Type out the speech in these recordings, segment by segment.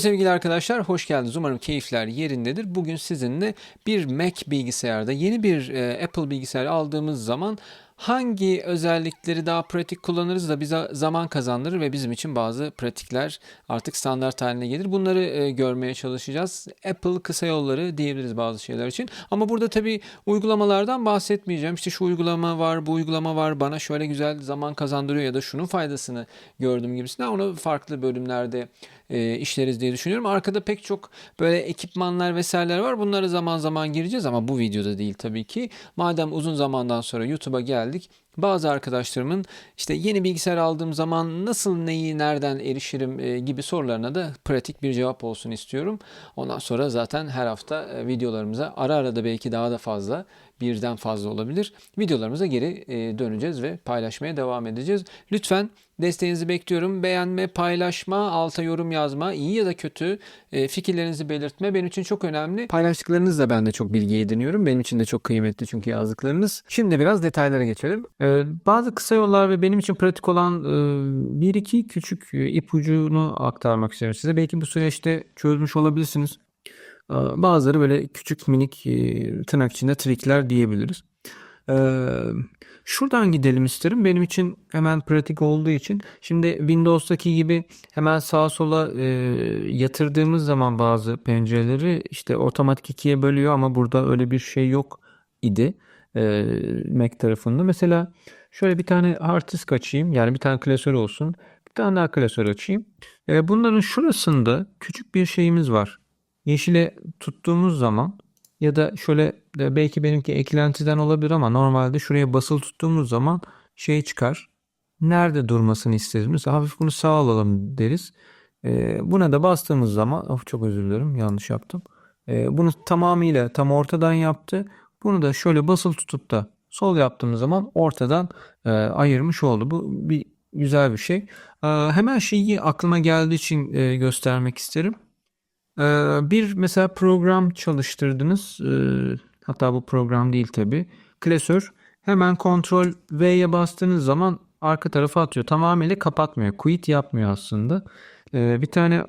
Sevgili arkadaşlar, hoş geldiniz. Umarım keyifler yerindedir. Bugün sizinle bir Mac bilgisayarda yeni bir Apple bilgisayar aldığımız zaman hangi özellikleri daha pratik kullanırız da bize zaman kazandırır ve bizim için bazı pratikler artık standart haline gelir. Bunları görmeye çalışacağız. Apple kısa yolları diyebiliriz bazı şeyler için. Ama burada tabii uygulamalardan bahsetmeyeceğim. İşte şu uygulama var, bu uygulama var, bana şöyle güzel zaman kazandırıyor ya da şunun faydasını gördüm gibisinden. Onu farklı bölümlerde işleriz diye düşünüyorum. Arkada pek çok böyle ekipmanlar vesaireler var. Bunlara zaman zaman gireceğiz ama bu videoda değil tabii ki. Madem uzun zamandan sonra YouTube'a geldik. Bazı arkadaşlarımın işte yeni bilgisayar aldığım zaman nasıl neyi nereden erişirim gibi sorularına da pratik bir cevap olsun istiyorum. Ondan sonra zaten her hafta videolarımıza ara ara da belki daha da fazla birden fazla olabilir. Videolarımıza geri döneceğiz ve paylaşmaya devam edeceğiz. Lütfen desteğinizi bekliyorum. Beğenme, paylaşma, alta yorum yazma, iyi ya da kötü fikirlerinizi belirtme benim için çok önemli. Paylaştıklarınızla ben de çok bilgi ediniyorum. Benim için de çok kıymetli çünkü yazdıklarınız. Şimdi biraz detaylara geçelim. Bazı kısa yollar ve benim için pratik olan bir iki küçük ipucunu aktarmak istiyorum size. Belki bu süreçte çözmüş olabilirsiniz. Bazıları böyle küçük minik tırnak içinde trikler diyebiliriz. Şuradan gidelim isterim. Benim için hemen pratik olduğu için. Şimdi Windows'taki gibi hemen sağa sola yatırdığımız zaman bazı pencereleri işte otomatik ikiye bölüyor ama burada öyle bir şey yok idi Mac tarafında. Mesela şöyle bir tane hard disk açayım. Yani bir tane klasör olsun. Bir tane daha klasör açayım. Bunların şurasında küçük bir şeyimiz var. Yeşile tuttuğumuz zaman ya da şöyle belki benimki eklentiden olabilir ama normalde şuraya basılı tuttuğumuz zaman şey çıkar. Nerede durmasını istediğimiz hafif bunu sağa alalım deriz. Buna da bastığımız zaman çok özür dilerim yanlış yaptım. Bunu tamamıyla tam ortadan yaptı. Bunu da şöyle basılı tutup da sol yaptığımız zaman ortadan ayırmış oldu. Bu bir güzel bir şey. Hemen şeyi aklıma geldiği için göstermek isterim. Bir mesela program çalıştırdınız. Hatta bu program değil tabi. Klasör. Hemen Ctrl V'ye bastığınız zaman arka tarafa atıyor. Tamamıyla kapatmıyor. Quit yapmıyor aslında. Bir tane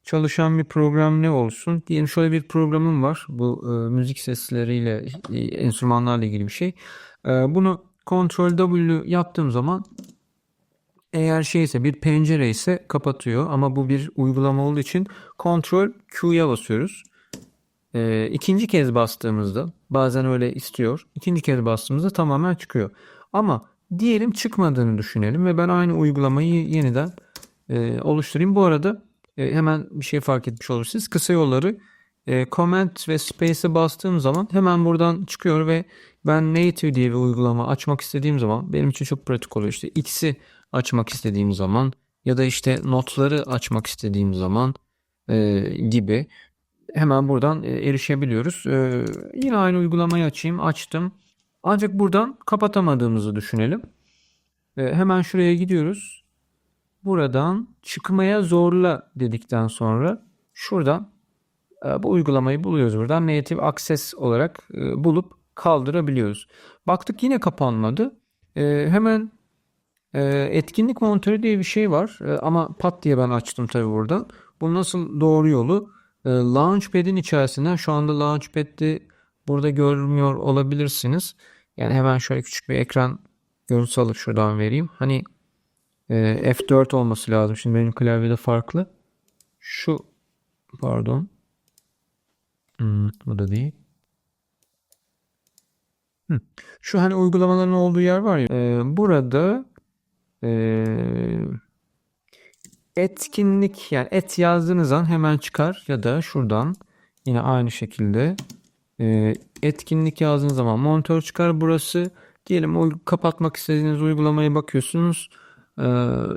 çalışan bir program ne olsun? Diyelim şöyle bir programım var. Bu müzik sesleriyle, enstrümanlarla ilgili bir şey. Bunu Ctrl W yaptığım zaman eğer şeyse bir pencere ise kapatıyor ama bu bir uygulama olduğu için Ctrl Q'ya basıyoruz. İkinci kez bastığımızda bazen öyle istiyor. İkinci kez bastığımızda tamamen çıkıyor. Ama diyelim çıkmadığını düşünelim ve ben aynı uygulamayı yeniden oluşturayım. Bu arada hemen bir şey fark etmiş olursunuz. Kısa yolları Command ve Space'e bastığım zaman hemen buradan çıkıyor ve ben Native diye bir uygulama açmak istediğim zaman benim için çok pratik oluyor. İşte X'i açmak istediğim zaman ya da işte notları açmak istediğim zaman gibi hemen buradan erişebiliyoruz. Yine aynı uygulamayı açayım. Açtım. Ancak buradan kapatamadığımızı düşünelim. Hemen şuraya gidiyoruz. Buradan çıkmaya zorla dedikten sonra şuradan bu uygulamayı buluyoruz buradan. Native Access olarak bulup kaldırabiliyoruz. Baktık yine kapanmadı. Hemen etkinlik monitörü diye bir şey var. Ama pat diye ben açtım tabii buradan. Bu nasıl doğru yolu? Launchpad'in içerisinden şu anda Launchpad'de burada görmüyor olabilirsiniz. Yani hemen şöyle küçük bir ekran görüntüsü alıp şuradan vereyim. Hani F4 olması lazım. Şimdi benim klavyede farklı. Şu pardon. Bu da değil. Şu hani uygulamaların olduğu yer var ya. Burada etkinlik yani et yazdığınız an hemen çıkar ya da şuradan yine aynı şekilde etkinlik yazdığınız zaman monitör çıkar. Burası diyelim o kapatmak istediğiniz uygulamaya bakıyorsunuz.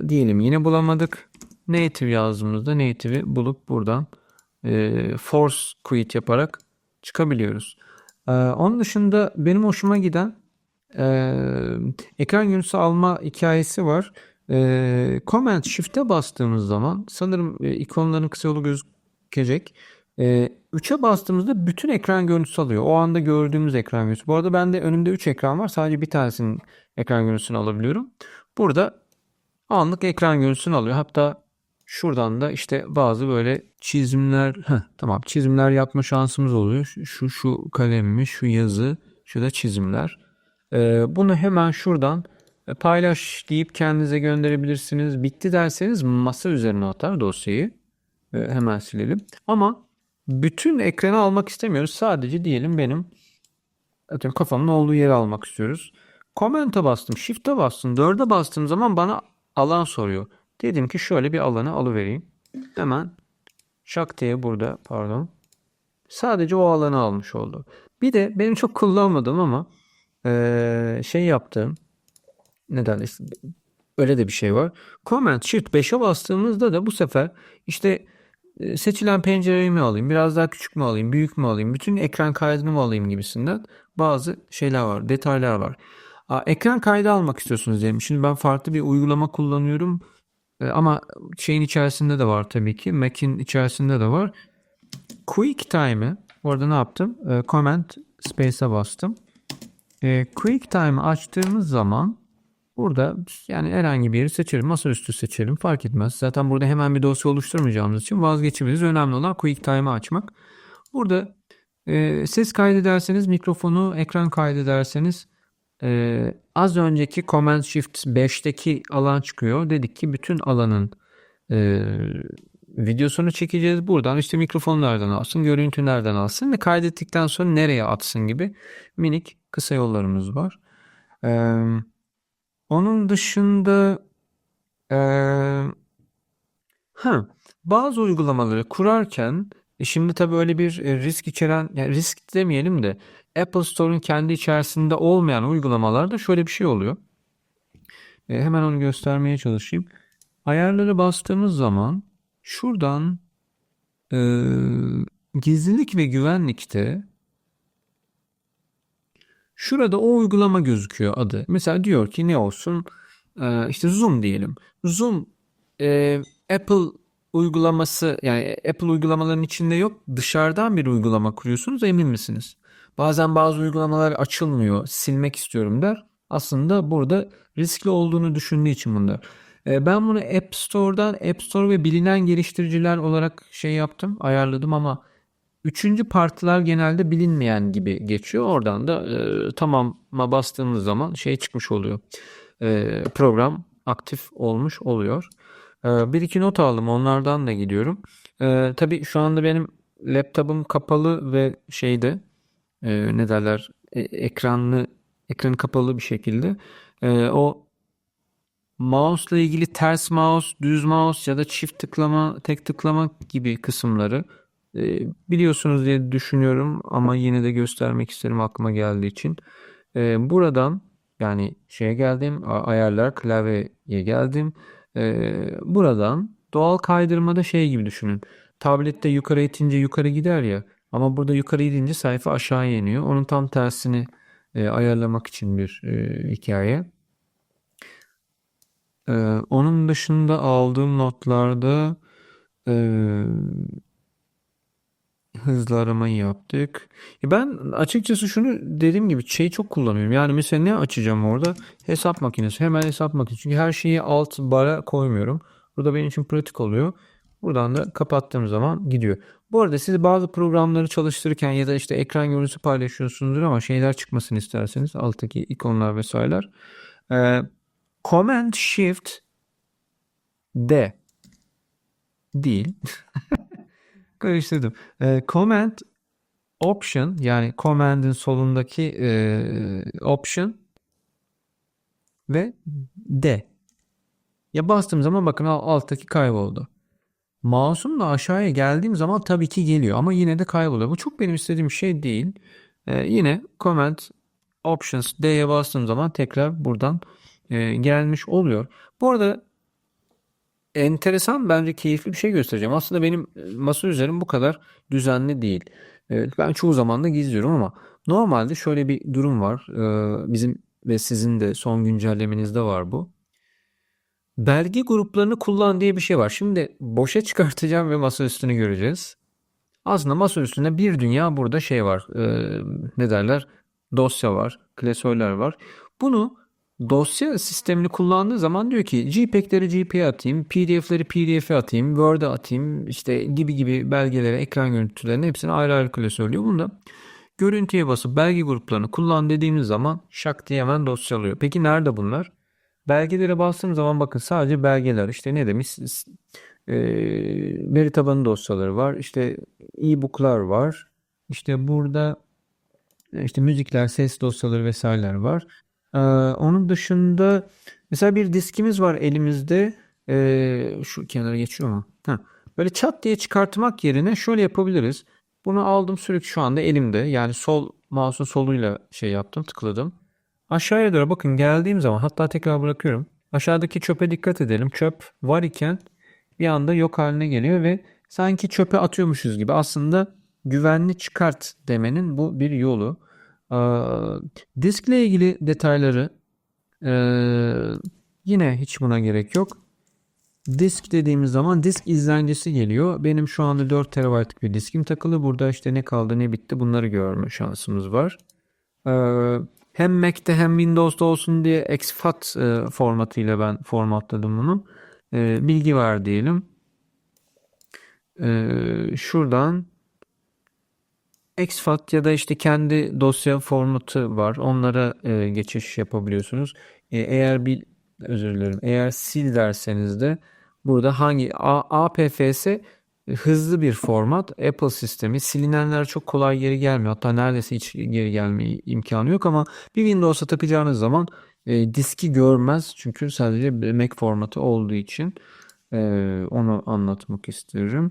Diyelim yine bulamadık. Native yazdığımızda native'i bulup buradan force quit yaparak çıkabiliyoruz. Onun dışında benim hoşuma giden ekran görüntüsü alma hikayesi var. Command Shift'e bastığımız zaman sanırım ikonların kısa yolu gözükecek. 3'e bastığımızda bütün ekran görüntüsü alıyor. O anda gördüğümüz ekran görüntüsü. Bu arada bende önümde 3 ekran var. Sadece bir tanesinin ekran görüntüsünü alabiliyorum. Burada anlık ekran görüntüsünü alıyor. Hatta Şuradan da işte bazı böyle çizimler, tamam, çizimler yapma şansımız oluyor. Şu kalemmiş, şu yazı, şu da çizimler. Bunu hemen şuradan paylaş deyip kendinize gönderebilirsiniz. Bitti derseniz masa üzerine atar dosyayı. Hemen silelim. Ama bütün ekranı almak istemiyoruz. Sadece diyelim benim atıyorum kafamın olduğu yeri almak istiyoruz. Comment'a bastım, Shift'e bastım, 4'e bastığım zaman bana alan soruyor. Dedim ki şöyle bir alanı alıvereyim. Hemen şak diye burada, pardon, sadece o alanı almış oldu. Bir de benim çok kullanmadığım ama şey yaptığım, neden işte öyle de bir şey var. Command Shift 5'e bastığımızda da bu sefer işte seçilen pencereyi mi alayım, biraz daha küçük mü alayım, büyük mü alayım, bütün ekran kaydını mı alayım gibisinden bazı şeyler var, detaylar var. Ekran kaydı almak istiyorsunuz diyelim. Şimdi ben farklı bir uygulama kullanıyorum. Ama şeyin içerisinde de var tabii ki. Mac'in içerisinde de var. QuickTime'ı orada ne yaptım? Command Space'e bastım. QuickTime'ı açtığımız zaman burada yani herhangi bir yeri seçelim. Masaüstü seçelim. Fark etmez. Zaten burada hemen bir dosya oluşturmayacağımız için vazgeçebiliriz. Önemli olan QuickTime'ı açmak. Burada ses kaydederseniz mikrofonu, ekran kaydederseniz az önceki Command Shift 5'teki alan çıkıyor. Dedik ki bütün alanın e, videosunu çekeceğiz. Buradan işte mikrofonu nereden alsın, görüntü nereden alsın ve kaydettikten sonra nereye atsın gibi minik kısa yollarımız var. Onun dışında eee, ha, bazı uygulamaları kurarken şimdi tabii öyle bir risk içeren, yani risk demeyelim de Apple Store'un kendi içerisinde olmayan uygulamalarda şöyle bir şey oluyor. Hemen onu göstermeye çalışayım. Ayarları bastığımız zaman şuradan gizlilik ve güvenlikte şurada o uygulama gözüküyor adı. Mesela diyor ki ne olsun? İşte Zoom diyelim. Zoom e, Apple uygulaması, yani Apple uygulamaların içinde yok. Dışarıdan bir uygulama kuruyorsunuz, emin misiniz? Bazen bazı uygulamalar açılmıyor. Silmek istiyorum der. Aslında burada riskli olduğunu düşündüğü için bunlar. Ben bunu App Store ve bilinen geliştiriciler olarak şey yaptım, ayarladım ama üçüncü partiler genelde bilinmeyen gibi geçiyor. Oradan da tamama bastığımız zaman şey çıkmış oluyor. Program aktif olmuş oluyor. Bir iki not aldım. Onlardan da gidiyorum. Tabii şu anda benim laptopum kapalı ve şeyde ne derler, ekranı kapalı bir şekilde. O mouse ile ilgili ters mouse, düz mouse ya da çift tıklama, tek tıklama gibi kısımları biliyorsunuz diye düşünüyorum ama yine de göstermek isterim aklıma geldiği için. Buradan yani şeye geldim, ayarlar, klavyeye geldim. Buradan doğal kaydırmada şey gibi düşünün. Tablette yukarı itince yukarı gider ya, ama burada yukarı gidince sayfa aşağı iniyor. Onun tam tersini ayarlamak için bir hikaye. Onun dışında aldığım notlarda eee, hızlı aramayı yaptık. Ben açıkçası şunu dediğim gibi şeyi çok kullanıyorum. Yani mesela ne açacağım orada? Hesap makinesi. Hemen hesap makinesi. Çünkü her şeyi alt bara koymuyorum. Burada benim için pratik oluyor. Buradan da kapattığım zaman gidiyor. Bu arada siz bazı programları çalıştırırken ya da işte ekran görüntüsü paylaşıyorsunuzdur ama şeyler çıkmasını isterseniz alttaki ikonlar vesaireler. Eee, Command Shift D değil. Karıştırdım. Command Option, yani Command'in solundaki Option ve D. Ya bastığım zaman bakın alttaki kayboldu. Mouse'umla aşağıya geldiğim zaman tabii ki geliyor ama yine de kayboluyor. Bu çok benim istediğim şey değil. Yine Command Options D'ye bastığım zaman tekrar buradan gelmiş oluyor. Bu arada enteresan, bence keyifli bir şey göstereceğim. Aslında benim masa üzerim bu kadar düzenli değil. Ben çoğu zaman da gizliyorum ama normalde şöyle bir durum var. Bizim ve sizin de son güncellemenizde var bu. Belge gruplarını kullan diye bir şey var. Şimdi boşa çıkartacağım ve masa üstünü göreceğiz. Aslında masa üstünde bir dünya burada şey var. Ne derler? Dosya var, klasörler var. Bunu dosya sistemini kullandığı zaman diyor ki JPEG'leri JPEG'e atayım, PDF'leri PDF'e atayım, Word'e atayım, işte gibi gibi belgelere, ekran görüntülerinin hepsini ayrı ayrı söylüyor. Bunda görüntüye basıp belge gruplarını kullan dediğimiz zaman şak diye hemen dosyalıyor. Peki nerede bunlar? Belgelere bastığım zaman bakın sadece belgeler. İşte ne demiş? E, Veri tabanı dosyaları var. İşte e-book'lar var. İşte burada işte müzikler, ses dosyaları vesaireler var. Onun dışında mesela bir diskimiz var elimizde. Şu kenara geçiyor mu? Heh. Böyle çat diye çıkartmak yerine şöyle yapabiliriz. Bunu aldım sürekli şu anda elimde. Yani sol mouse'un soluyla şey yaptım, tıkladım. Aşağıya doğru bakın geldiğim zaman hatta tekrar bırakıyorum. Aşağıdaki çöpe dikkat edelim. Çöp var iken bir anda yok haline geliyor ve sanki çöpe atıyormuşuz gibi. Aslında güvenli çıkart demenin bu bir yolu. Diskle ilgili detayları yine hiç buna gerek yok. Disk dediğimiz zaman disk izlencesi geliyor. Benim şu anda 4 TB'lık bir diskim takılı. Burada işte ne kaldı ne bitti bunları görme şansımız var. Hem Mac'te hem Windows'ta olsun diye exFAT formatıyla ben formatladım bunu. Bilgi var diyelim. Şuradan exFAT ya da işte kendi dosya formatı var. Onlara geçiş yapabiliyorsunuz. Eğer özür dilerim. Eğer sil derseniz de burada hangi APFS hızlı bir format. Apple sistemi silinenler çok kolay geri gelmiyor. Hatta neredeyse hiç geri gelme imkanı yok ama bir Windows'a takacağınız zaman diski görmez. Çünkü sadece Mac formatı olduğu için onu anlatmak isterim.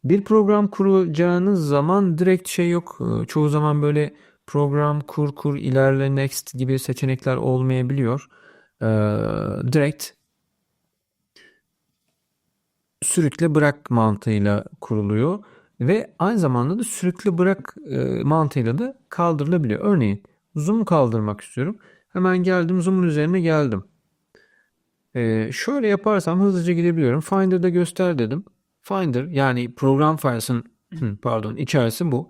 Bir program kuracağınız zaman direkt şey yok. Çoğu zaman böyle program kur ilerle next gibi seçenekler olmayabiliyor. Direkt sürükle bırak mantığıyla kuruluyor ve aynı zamanda da sürükle bırak mantığıyla da kaldırılabiliyor. Örneğin zoom kaldırmak istiyorum. Hemen geldim zoom'un üzerine geldim. Şöyle yaparsam hızlıca gidebiliyorum. Finder'da göster dedim. Finder yani program files'ın pardon içerisi bu.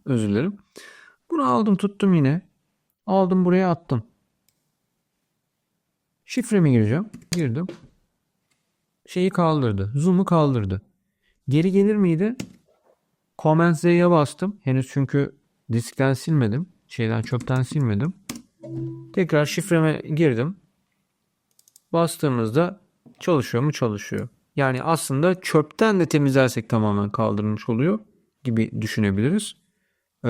Özür dilerim. Bunu aldım tuttum yine. Aldım buraya attım. Şifremi gireceğim. Girdim. Şeyi kaldırdı. Zoom'u kaldırdı. Geri gelir miydi? Command Z'ye bastım. Henüz çünkü diskten silmedim. Çöpten silmedim. Tekrar şifreme girdim. Bastığımızda çalışıyor mu? Çalışıyor. Yani aslında çöpten de temizlersek tamamen kaldırılmış oluyor gibi düşünebiliriz. Ee,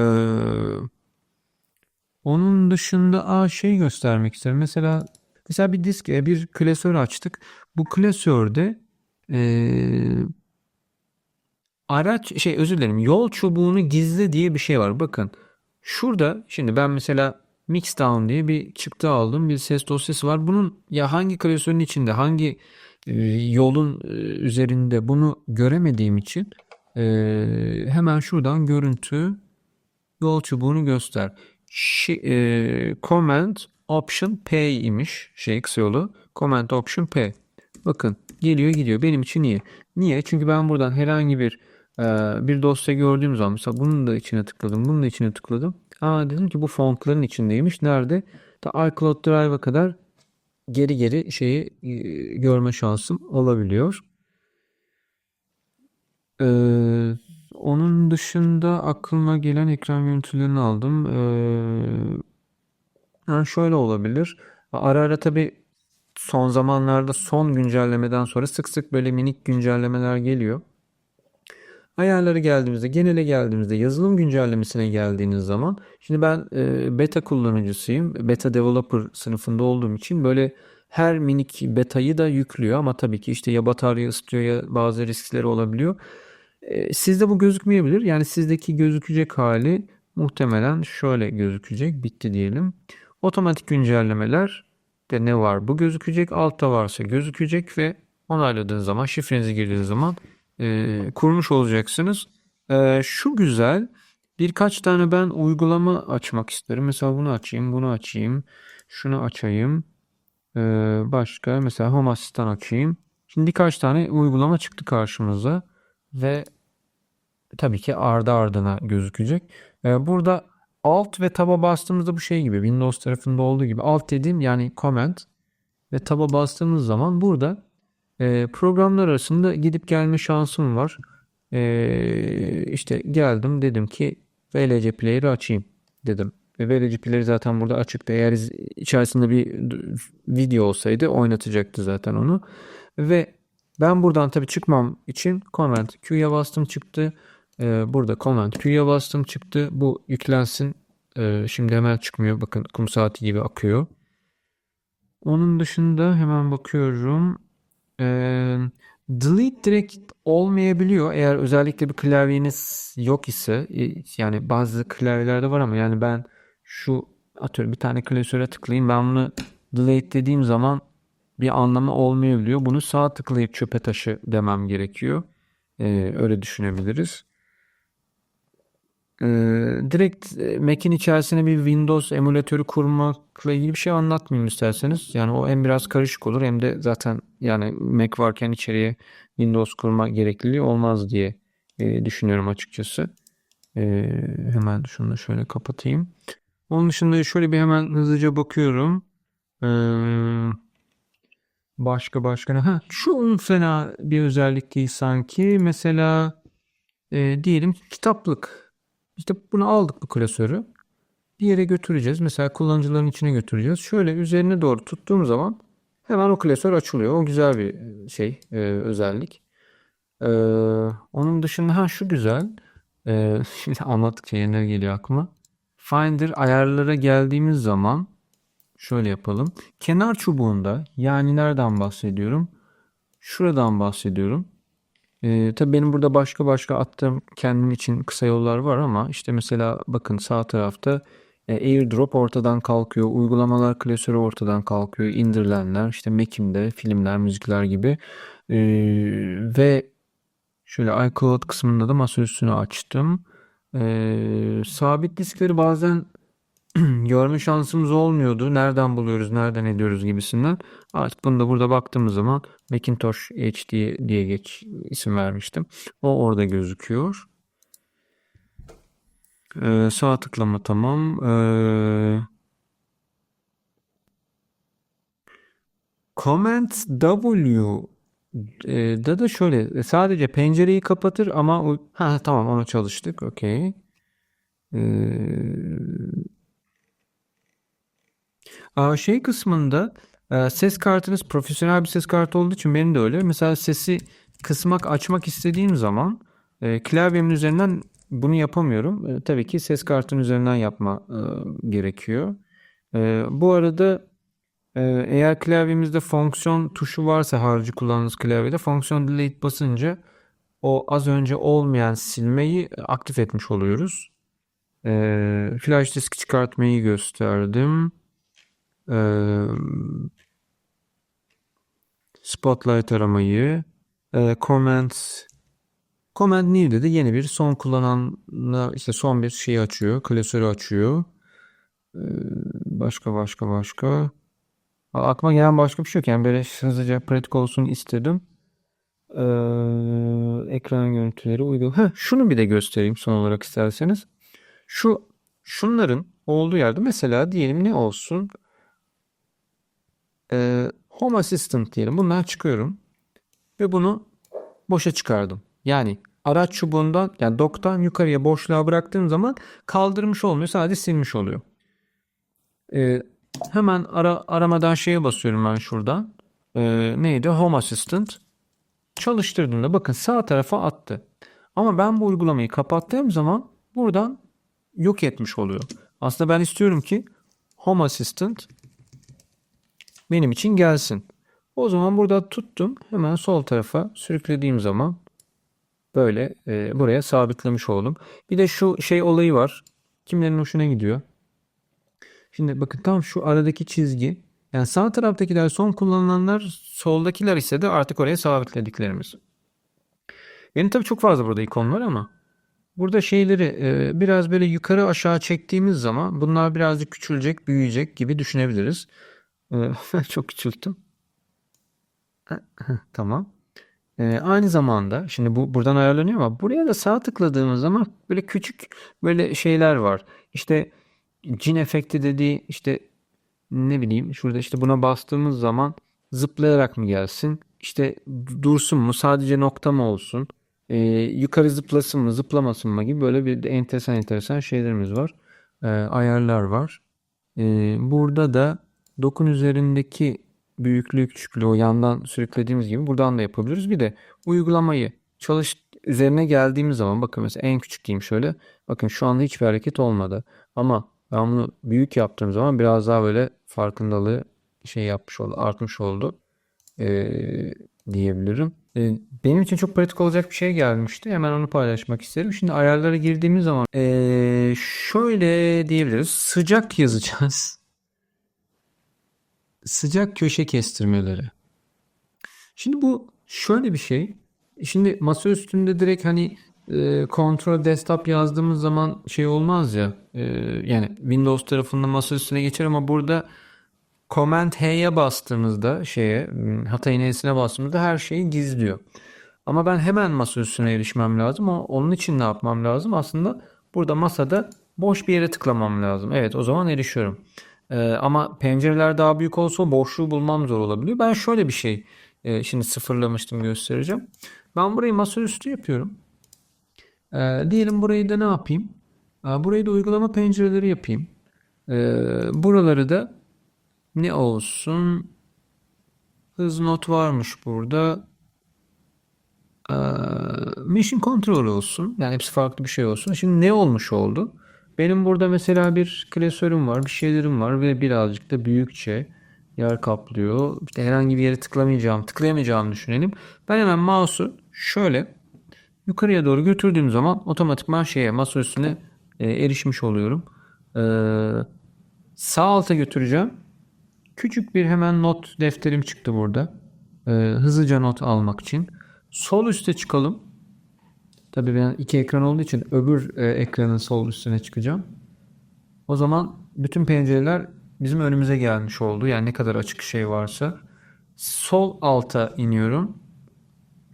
Onun dışında şey göstermek isterim. Mesela bir disk, bir klasör açtık. Bu klasörde özür dilerim, yol çubuğunu gizle diye bir şey var. Bakın şurada şimdi ben mesela Mixdown diye bir çıktı aldım. Bir ses dosyası var. Bunun ya hangi klasörün içinde hangi yolun üzerinde bunu göremediğim için hemen şuradan görüntü yol çubuğunu göster. Command Option P imiş kısa yolu. Command Option P. Bakın geliyor gidiyor. Benim için iyi. Niye? Çünkü ben buradan herhangi bir dosya gördüğüm zaman mesela bunun da içine tıkladım. Bunun da içine tıkladım. Dedim ki bu fontların içindeymiş. Nerede? Ta iCloud Drive'a kadar geri şeyi görme şansım olabiliyor. Onun dışında aklıma gelen ekran görüntülerini aldım. Yani şöyle olabilir. Ara ara tabii son zamanlarda son güncellemeden sonra sık sık böyle minik güncellemeler geliyor. Ayarları geldiğimizde, genele geldiğimizde, yazılım güncellemesine geldiğiniz zaman şimdi ben beta kullanıcısıyım. Beta developer sınıfında olduğum için böyle her minik betayı da yüklüyor ama tabii ki işte ya batarya ısıtıyor ya bazı riskleri olabiliyor. Sizde bu gözükmeyebilir. Yani sizdeki gözükecek hali muhtemelen şöyle gözükecek. Bitti diyelim. Otomatik güncellemeler de ne var? Bu gözükecek. Altta varsa gözükecek ve onayladığınız zaman, şifrenizi girdiğiniz zaman kurmuş olacaksınız. Şu güzel. Birkaç tane ben uygulama açmak isterim. Mesela bunu açayım, bunu açayım. Şunu açayım. Başka mesela Home Assistant açayım. Şimdi birkaç tane uygulama çıktı karşımıza ve tabii ki ardı ardına gözükecek. Burada Alt ve taba bastığımızda bu şey gibi, Windows tarafında olduğu gibi, alt dediğim yani Command ve taba bastığımız zaman burada programlar arasında gidip gelme şansım var. İşte geldim, dedim ki VLC Player'ı açayım dedim. Ve VLC Player zaten burada açıktı. Eğer içerisinde bir video olsaydı oynatacaktı zaten onu. Ve ben buradan tabii çıkmam için Command Q'ya bastım, çıktı. Burada Command Q'ya bastım, çıktı. Bu yüklensin. Şimdi hemen çıkmıyor. Bakın kum saati gibi akıyor. Onun dışında hemen bakıyorum. Ee, Delete direkt olmayabiliyor. Eğer özellikle bir klavyeniz yok ise, yani bazı klavyelerde var ama yani ben şu atıyorum bir tane klasöre tıklayayım, ben bunu delete dediğim zaman bir anlamı olmayabiliyor. Bunu sağ tıklayıp çöpe taşı demem gerekiyor. Öyle düşünebiliriz. Direkt Mac'in içerisine bir Windows emülatörü kurmakla ilgili bir şey anlatmayayım isterseniz. Yani o hem biraz karışık olur hem de zaten yani Mac varken içeriye Windows kurma gerekliliği olmaz diye düşünüyorum açıkçası. Hemen şunu da şöyle kapatayım. Onun dışında şöyle bir hemen hızlıca bakıyorum. Ee, başka ne? Ha, şu fena bir özellik değil sanki. Mesela diyelim kitaplık. İşte bunu aldık, bu klasörü. Bir yere götüreceğiz. Mesela kullanıcıların içine götüreceğiz. Şöyle üzerine doğru tuttuğum zaman hemen o klasör açılıyor. O güzel bir şey, özellik. Ee, onun dışında ha şu güzel. Şimdi anlattıkça yerine geliyor aklıma. Finder ayarlara geldiğimiz zaman şöyle yapalım. Kenar çubuğunda, yani nereden bahsediyorum? Şuradan bahsediyorum. Tabii benim burada başka attığım kendim için kısa yollar var ama işte mesela bakın sağ tarafta AirDrop ortadan kalkıyor. Uygulamalar klasörü ortadan kalkıyor. İndirilenler, işte Mac'imde filmler, müzikler gibi. Ee, ve şöyle iCloud kısmında da masa üstünü açtım. Sabit diskleri bazen görme şansımız olmuyordu. Nereden buluyoruz, nereden ediyoruz gibisinden. Artık bunu da burada baktığımız zaman Macintosh HD diye isim vermiştim. O orada gözüküyor. Sağ tıklama tamam. Command W da şöyle sadece pencereyi kapatır ama ha tamam, onu çalıştık. Okey. Şey kısmında ses kartınız profesyonel bir ses kartı olduğu için benim de öyle. Mesela sesi kısmak açmak istediğim zaman klavyemin üzerinden bunu yapamıyorum. Tabii ki ses kartının üzerinden yapma gerekiyor. Bu arada eğer klavyemizde fonksiyon tuşu varsa, harici kullandığınız klavyede fonksiyon delete basınca o az önce olmayan silmeyi aktif etmiş oluyoruz. Flash disk çıkartmayı gösterdim. Ee, Spotlight aramayı, Command New'de de yeni bir son kullananla işte son bir şeyi açıyor, klasörü açıyor. Ee, başka. Aklıma gelen başka bir şey yok. Yani böyle hızlıca pratik olsun istedim. Ekran görüntüleri uydu. Şunu bir de göstereyim son olarak isterseniz. Şunların olduğu yerde mesela diyelim ne olsun? Home Assistant diyelim. Bundan çıkıyorum. Ve bunu boşa çıkardım. Yani araç çubuğundan, yani dock'tan yukarıya boşluğa bıraktığım zaman kaldırmış olmuyor. Sadece silmiş oluyor. Ee, hemen aramadan şeye basıyorum ben şuradan. Neydi? Home Assistant. Çalıştırdığımda bakın sağ tarafa attı. Ama ben bu uygulamayı kapattığım zaman buradan yok etmiş oluyor. Aslında ben istiyorum ki Home Assistant benim için gelsin. O zaman burada tuttum. Hemen sol tarafa sürüklediğim zaman böyle buraya sabitlemiş oldum. Bir de şu şey olayı var. Kimlerin hoşuna gidiyor. Şimdi bakın tam şu aradaki çizgi. Yani sağ taraftakiler son kullanılanlar, soldakiler ise de artık oraya sabitlediklerimiz. Benim tabii çok fazla burada ikon var ama burada şeyleri biraz böyle yukarı aşağı çektiğimiz zaman bunlar birazcık küçülecek, büyüyecek gibi düşünebiliriz. Çok küçülttüm. Tamam. Aynı zamanda şimdi bu buradan ayarlanıyor ama buraya da sağ tıkladığımız zaman böyle küçük böyle şeyler var. İşte cin efekti dediği işte ne bileyim şurada işte buna bastığımız zaman zıplayarak mı gelsin? İşte dursun mu? Sadece nokta mı olsun? Yukarı zıplasın mı? Zıplamasın mı? Gibi böyle bir de enteresan şeylerimiz var. Ayarlar var. Burada da dokun üzerindeki büyüklüğü küçüklüğü o yandan sürüklediğimiz gibi buradan da yapabiliriz. Bir de uygulamayı çalış üzerine geldiğimiz zaman bakın mesela en küçük diyeyim şöyle. Bakın şu anda hiçbir hareket olmadı. Ama ben bunu büyük yaptığım zaman biraz daha böyle farkındalığı şey yapmış oldu, artmış oldu diyebilirim. Benim için çok pratik olacak bir şey gelmişti. Hemen onu paylaşmak isterim. Şimdi ayarlara girdiğimiz zaman şöyle diyebiliriz. Sıcak yazacağız. Sıcak köşe kestirmeleri. Şimdi bu şöyle bir şey. Şimdi masa üstünde direkt hani Control Desktop yazdığımız zaman şey olmaz ya. Yani Windows tarafında masa üstüne geçer ama burada Command H'ye bastığımızda hata iğnesine bastığımızda her şeyi gizliyor. Ama ben hemen masa üstüne erişmem lazım. Onun için ne yapmam lazım? Aslında burada masada boş bir yere tıklamam lazım. Evet, o zaman erişiyorum. Ama pencereler daha büyük olsa boşluğu bulmam zor olabiliyor. Ben şöyle bir şey şimdi sıfırlamıştım, göstereceğim. Ben burayı masaüstü yapıyorum. Diyelim burayı da ne yapayım? Burayı da uygulama pencereleri yapayım. Buraları da ne olsun? Hız not varmış burada. Ee, Mission Control olsun. Yani hepsi farklı bir şey olsun. Şimdi ne olmuş oldu? Benim burada mesela bir klasörüm var, bir şeylerim var ve birazcık da büyükçe yer kaplıyor. İşte herhangi bir yere tıklayamayacağımı düşünelim. Ben hemen mouse'u şöyle yukarıya doğru götürdüğüm zaman otomatikman masa üstüne erişmiş oluyorum. Ee, Sağ alta götüreceğim. Küçük bir hemen not defterim çıktı burada. Hızlıca not almak için. Sol üste çıkalım. Tabii ben iki ekran olduğu için öbür ekranın sol üstüne çıkacağım. O zaman bütün pencereler bizim önümüze gelmiş oldu. Yani ne kadar açık şey varsa. Sol alta iniyorum.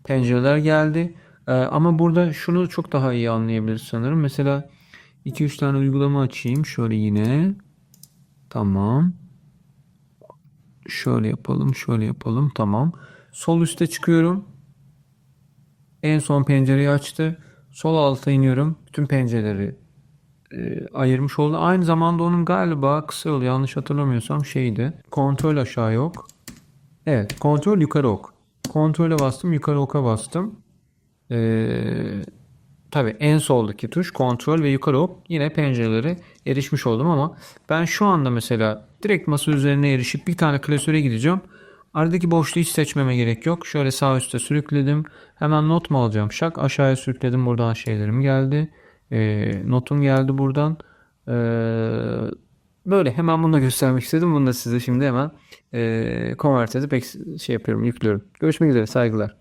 Pencereler geldi. Ama burada şunu çok daha iyi anlayabiliriz sanırım. Mesela 2-3 tane uygulama açayım. Şöyle yine. Tamam. Şöyle yapalım, şöyle yapalım. Tamam. Sol üste çıkıyorum. En son pencereyi açtı. Sol alta iniyorum. Bütün pencereleri ayırmış oldu. Aynı zamanda onun galiba kısa yolu yanlış hatırlamıyorsam şeydi. Kontrol aşağı ok. Evet, kontrol yukarı ok. Kontrole bastım, yukarı oka bastım. Tabii en soldaki tuş kontrol ve yukarı ok, yine pencerelere erişmiş oldum ama ben şu anda mesela direkt masa üzerine erişip bir tane klasöre gideceğim. Aradaki boşluğu hiç seçmeme gerek yok. Şöyle sağ üstte sürükledim. Hemen not mu alacağım? Şak aşağıya sürükledim. Buradan şeylerim geldi. Notum geldi buradan. Böyle hemen bunu da göstermek istedim. Bunu da size şimdi hemen convert edip yapıyorum, yüklüyorum. Görüşmek üzere, saygılar.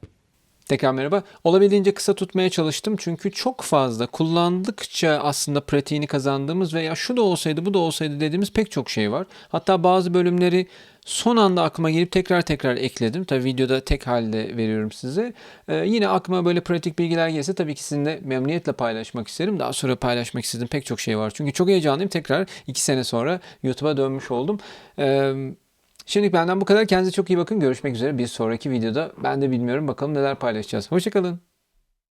Tekrar merhaba. Olabildiğince kısa tutmaya çalıştım çünkü çok fazla kullandıkça aslında pratiğini kazandığımız veya şu da olsaydı bu da olsaydı dediğimiz pek çok şey var. Hatta bazı bölümleri son anda aklıma gelip tekrar ekledim. Tabii videoda tek halde veriyorum size. Yine aklıma böyle pratik bilgiler gelse tabii ki sizinle memnuniyetle paylaşmak isterim. Daha sonra paylaşmak istediğim pek çok şey var. Çünkü çok heyecanlıyım. Tekrar 2 sene sonra YouTube'a dönmüş oldum. Şimdilik benden bu kadar. Kendinize çok iyi bakın. Görüşmek üzere bir sonraki videoda. Ben de bilmiyorum. Bakalım neler paylaşacağız. Hoşça kalın.